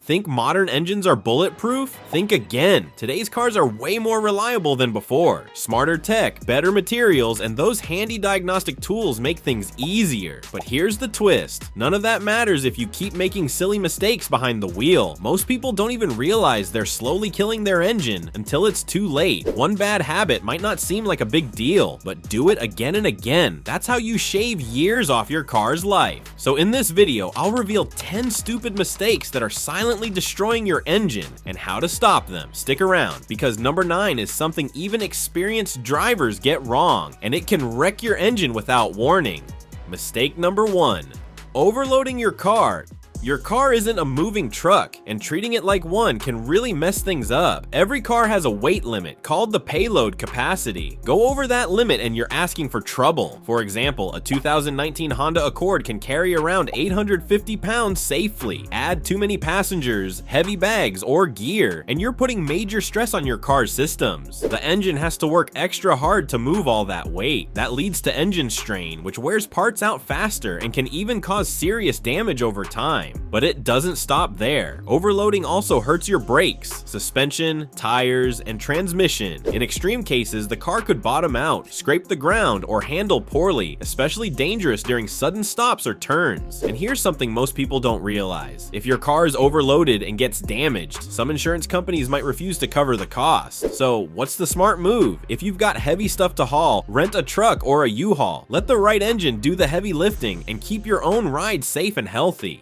Think modern engines are bulletproof? Think again. Today's cars are way more reliable than before. Smarter tech, better materials, and those handy diagnostic tools make things easier. But here's the twist. None of that matters if you keep making silly mistakes behind the wheel. Most people don't even realize they're slowly killing their engine until it's too late. One bad habit might not seem like a big deal, but do it again and again. That's how you shave years off your car's life. So in this video, I'll reveal 10 stupid mistakes that are silently destroying your engine and how to stop them. Stick around, because number 9 is something even experienced drivers get wrong, and it can wreck your engine without warning. Mistake number 1. Overloading your car. Your car isn't a moving truck, and treating it like one can really mess things up. Every car has a weight limit called the payload capacity. Go over that limit and you're asking for trouble. For example, a 2019 Honda Accord can carry around 850 pounds safely. Add too many passengers, heavy bags, or gear, and you're putting major stress on your car's systems. The engine has to work extra hard to move all that weight. That leads to engine strain, which wears parts out faster and can even cause serious damage over time. But it doesn't stop there. Overloading also hurts your brakes, suspension, tires, and transmission. In extreme cases, the car could bottom out, scrape the ground, or handle poorly, especially dangerous during sudden stops or turns. And here's something most people don't realize. If your car is overloaded and gets damaged, some insurance companies might refuse to cover the cost. So what's the smart move? If you've got heavy stuff to haul, rent a truck or a U-Haul. Let the right engine do the heavy lifting and keep your own ride safe and healthy.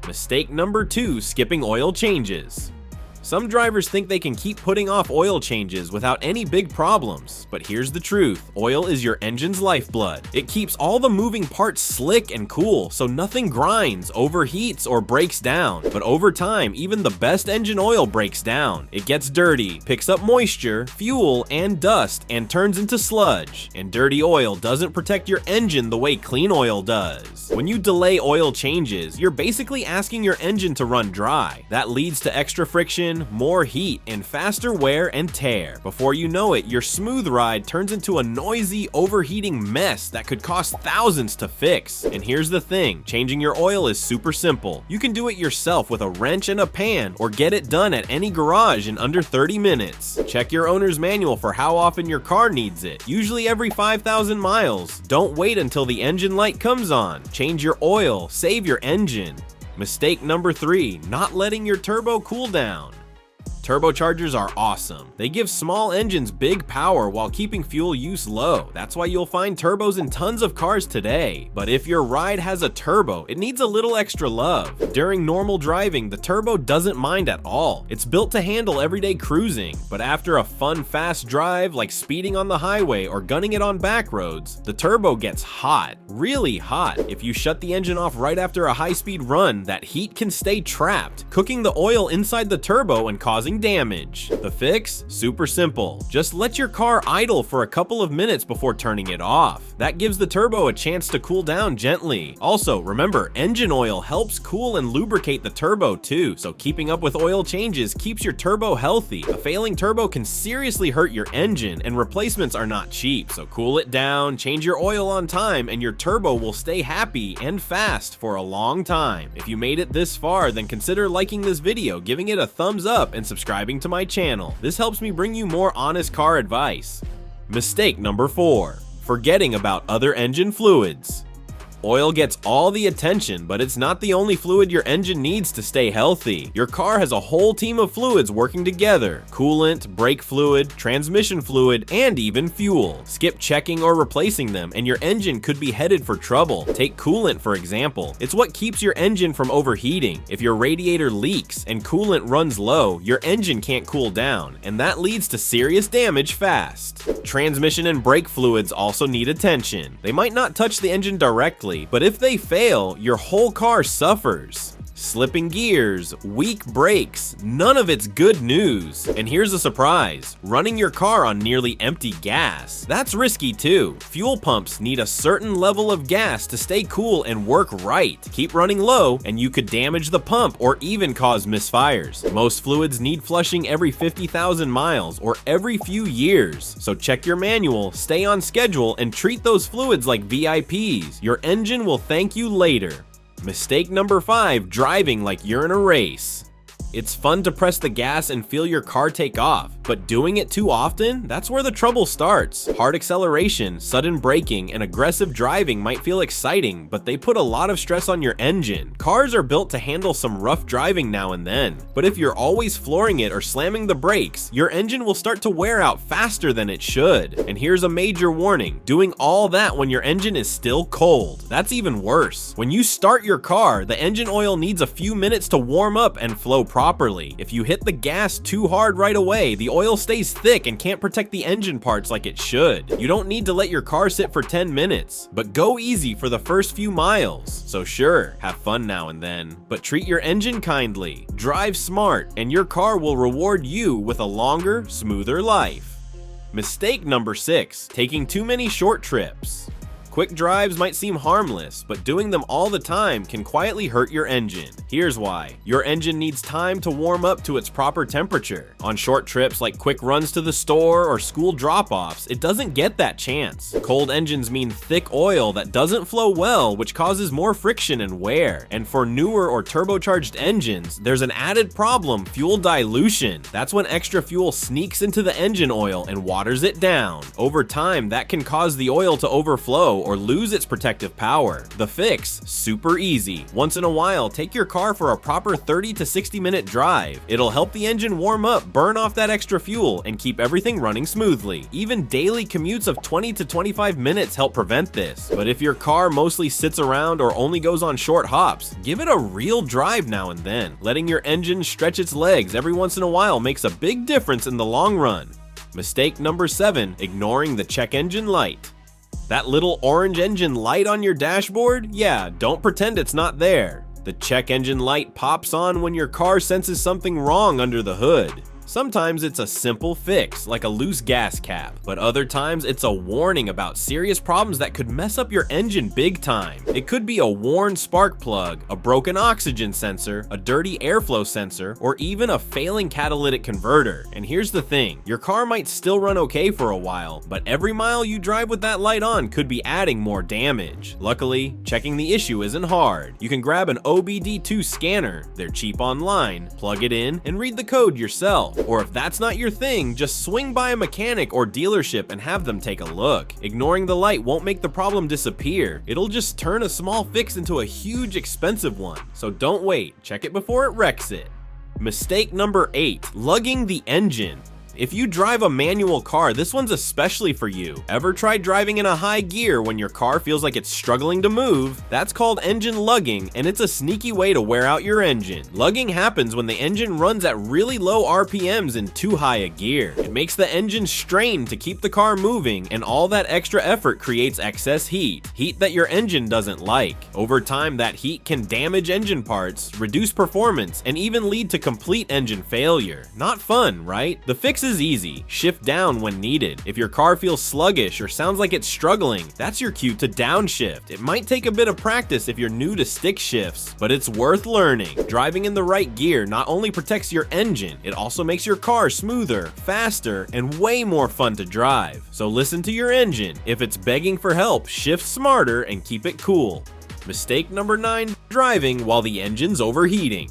Mistake number 2, skipping oil changes. Some drivers think they can keep putting off oil changes without any big problems, but here's the truth. Oil is your engine's lifeblood. It keeps all the moving parts slick and cool, so nothing grinds, overheats, or breaks down. But over time, even the best engine oil breaks down. It gets dirty, picks up moisture, fuel, and dust, and turns into sludge. And dirty oil doesn't protect your engine the way clean oil does. When you delay oil changes, you're basically asking your engine to run dry. That leads to extra friction, more heat, and faster wear and tear. Before you know it, your smooth ride turns into a noisy, overheating mess that could cost thousands to fix. And here's the thing, changing your oil is super simple. You can do it yourself with a wrench and a pan, or get it done at any garage in under 30 minutes. Check your owner's manual for how often your car needs it, usually every 5,000 miles. Don't wait until the engine light comes on. Change your oil, save your engine. Mistake number 3, not letting your turbo cool down. Turbochargers are awesome. They give small engines big power while keeping fuel use low. That's why you'll find turbos in tons of cars today. But if your ride has a turbo, it needs a little extra love. During normal driving, the turbo doesn't mind at all. It's built to handle everyday cruising. But after a fun, fast drive, like speeding on the highway or gunning it on back roads, the turbo gets hot, really hot. If you shut the engine off right after a high-speed run, that heat can stay trapped, cooking the oil inside the turbo and causing damage. The fix? Super simple. Just let your car idle for a couple of minutes before turning it off. That gives the turbo a chance to cool down gently. Also, remember, engine oil helps cool and lubricate the turbo too, so keeping up with oil changes keeps your turbo healthy. A failing turbo can seriously hurt your engine, and replacements are not cheap, so cool it down, change your oil on time, and your turbo will stay happy and fast for a long time. If you made it this far, then consider liking this video, giving it a thumbs up, and subscribing to my channel. This helps me bring you more honest car advice. Mistake number 4, forgetting about other engine fluids. Oil gets all the attention, but it's not the only fluid your engine needs to stay healthy. Your car has a whole team of fluids working together: coolant, brake fluid, transmission fluid, and even fuel. Skip checking or replacing them, and your engine could be headed for trouble. Take coolant, for example. It's what keeps your engine from overheating. If your radiator leaks and coolant runs low, your engine can't cool down, and that leads to serious damage fast. Transmission and brake fluids also need attention. They might not touch the engine directly, but if they fail, your whole car suffers. Slipping gears, weak brakes, none of it's good news. And here's a surprise, running your car on nearly empty gas. That's risky too. Fuel pumps need a certain level of gas to stay cool and work right. Keep running low and you could damage the pump or even cause misfires. Most fluids need flushing every 50,000 miles or every few years. So check your manual, stay on schedule, and treat those fluids like VIPs. Your engine will thank you later. Mistake number 5, driving like you're in a race. It's fun to press the gas and feel your car take off, but doing it too often, that's where the trouble starts. Hard acceleration, sudden braking, and aggressive driving might feel exciting, but they put a lot of stress on your engine. Cars are built to handle some rough driving now and then, but if you're always flooring it or slamming the brakes, your engine will start to wear out faster than it should. And here's a major warning: doing all that when your engine is still cold. That's even worse. When you start your car, the engine oil needs a few minutes to warm up and flow properly. If you hit the gas too hard right away, the oil stays thick and can't protect the engine parts like it should. You don't need to let your car sit for 10 minutes, but go easy for the first few miles. So sure, have fun now and then, but treat your engine kindly, drive smart, and your car will reward you with a longer, smoother life. Mistake number 6, taking too many short trips. Quick drives might seem harmless, but doing them all the time can quietly hurt your engine. Here's why. Your engine needs time to warm up to its proper temperature. On short trips like quick runs to the store or school drop-offs, it doesn't get that chance. Cold engines mean thick oil that doesn't flow well, which causes more friction and wear. And for newer or turbocharged engines, there's an added problem: fuel dilution. That's when extra fuel sneaks into the engine oil and waters it down. Over time, that can cause the oil to overflow or lose its protective power. The fix: super easy. Once in a while, take your car for a proper 30 to 60 minute drive. It'll help the engine warm up, burn off that extra fuel, and keep everything running smoothly. Even daily commutes of 20 to 25 minutes help prevent this. But if your car mostly sits around or only goes on short hops, give it a real drive now and then. Letting your engine stretch its legs every once in a while makes a big difference in the long run. Mistake number 7, ignoring the check engine light. That little orange engine light on your dashboard? Yeah, don't pretend it's not there. The check engine light pops on when your car senses something wrong under the hood. Sometimes it's a simple fix, like a loose gas cap, but other times it's a warning about serious problems that could mess up your engine big time. It could be a worn spark plug, a broken oxygen sensor, a dirty airflow sensor, or even a failing catalytic converter. And here's the thing, your car might still run okay for a while, but every mile you drive with that light on could be adding more damage. Luckily, checking the issue isn't hard. You can grab an OBD2 scanner, they're cheap online, plug it in, and read the code yourself. Or if that's not your thing, just swing by a mechanic or dealership and have them take a look. Ignoring the light won't make the problem disappear. It'll just turn a small fix into a huge expensive one. So don't wait, check it before it wrecks it. Mistake number 8, lugging the engine. If you drive a manual car, this one's especially for you. Ever tried driving in a high gear when your car feels like it's struggling to move? That's called engine lugging, and it's a sneaky way to wear out your engine. Lugging happens when the engine runs at really low RPMs in too high a gear. It makes the engine strain to keep the car moving, and all that extra effort creates excess heat that your engine doesn't like. Over time, that heat can damage engine parts, reduce performance, and even lead to complete engine failure. Not fun, right? The fix is easy. Shift down when needed. If your car feels sluggish or sounds like it's struggling, that's your cue to downshift. It might take a bit of practice if you're new to stick shifts, but it's worth learning. Driving in the right gear not only protects your engine, it also makes your car smoother, faster, and way more fun to drive. So listen to your engine. If it's begging for help, shift smarter and keep it cool. Mistake number 9, driving while the engine's overheating.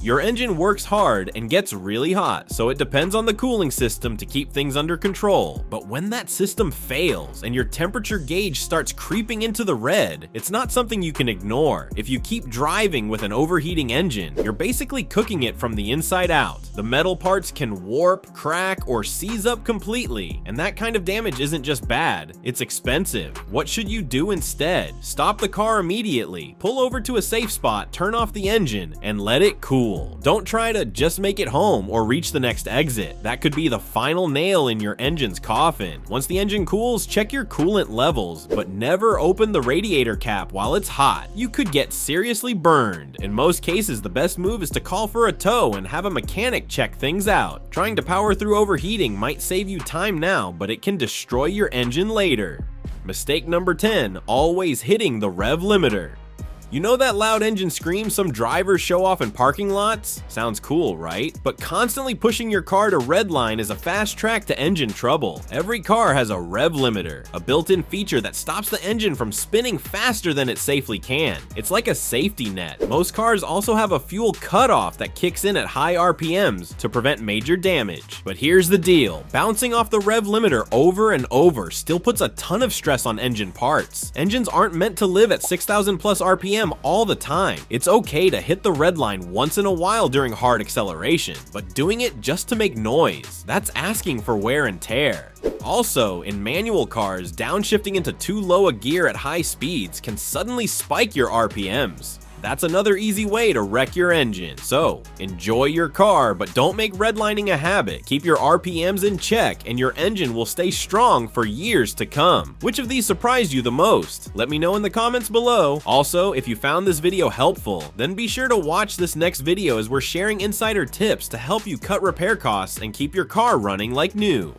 Your engine works hard and gets really hot, so it depends on the cooling system to keep things under control. But when that system fails and your temperature gauge starts creeping into the red, it's not something you can ignore. If you keep driving with an overheating engine, you're basically cooking it from the inside out. The metal parts can warp, crack, or seize up completely, and that kind of damage isn't just bad, it's expensive. What should you do instead? Stop the car immediately, pull over to a safe spot, turn off the engine, and let it cool. Don't try to just make it home or reach the next exit. That could be the final nail in your engine's coffin. Once the engine cools, check your coolant levels, but never open the radiator cap while it's hot. You could get seriously burned. In most cases, the best move is to call for a tow and have a mechanic check things out. Trying to power through overheating might save you time now, but it can destroy your engine later. Mistake number 10, always hitting the rev limiter. You know that loud engine scream some drivers show off in parking lots? Sounds cool, right? But constantly pushing your car to redline is a fast track to engine trouble. Every car has a rev limiter, a built-in feature that stops the engine from spinning faster than it safely can. It's like a safety net. Most cars also have a fuel cutoff that kicks in at high RPMs to prevent major damage. But here's the deal, bouncing off the rev limiter over and over still puts a ton of stress on engine parts. Engines aren't meant to live at 6,000 plus RPM all the time. It's okay to hit the red line once in a while during hard acceleration, but doing it just to make noise, that's asking for wear and tear. Also, in manual cars, downshifting into too low a gear at high speeds can suddenly spike your RPMs. That's another easy way to wreck your engine. So, enjoy your car, but don't make redlining a habit. Keep your RPMs in check, and your engine will stay strong for years to come. Which of these surprised you the most? Let me know in the comments below. Also, if you found this video helpful, then be sure to watch this next video as we're sharing insider tips to help you cut repair costs and keep your car running like new.